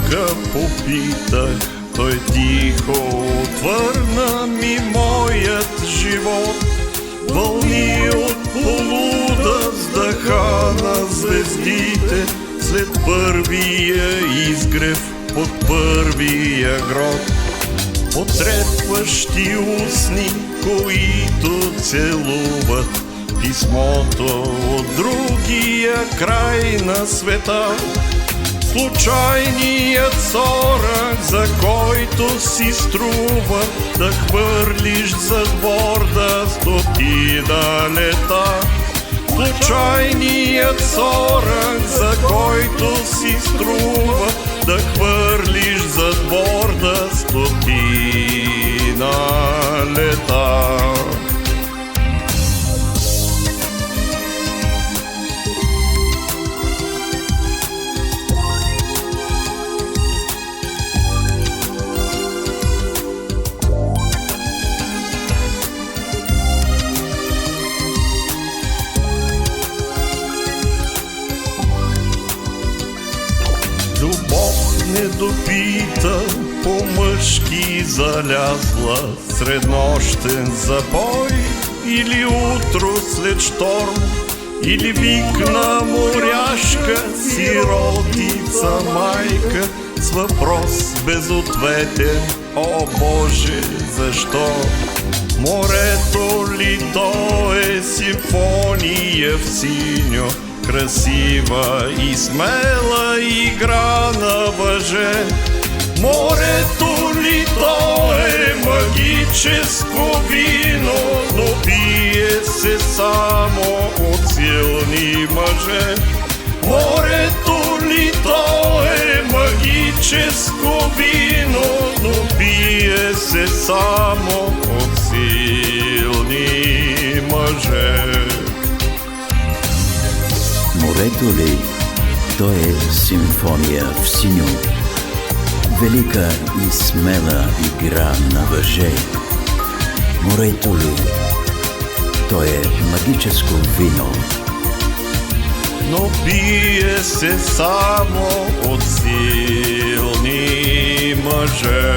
човека попитах, той тихо отвърна ми моят живот. Вълни от полуда вздъха на звездите, след първия изгрев под първия гроб. Потрепващи устни, които целуват писмото от другия край на света. Случайният сорък, за който си струва да хвърлиш зад борда стотина лета. Случайният сорък, за който си струва да хвърлиш зад борда стотина лета. Любов недопита, по-мъжки залязла, среднощен забой или утро след шторм, или вик на моряшка, сиротица майка, с въпрос безответен: о Боже, защо? Морето ли то е симфония в синьо, красива и смела игра на въже? Морето ли то е магическо вино, но пие се само от силни мъже? Морето ли то е магическо вино, но пие се само от силни мъже? Морето ли, то е симфония в синьо, велика и смела игра на въже. Морето ли, то е магическо вино, но пие се само от силни мъже.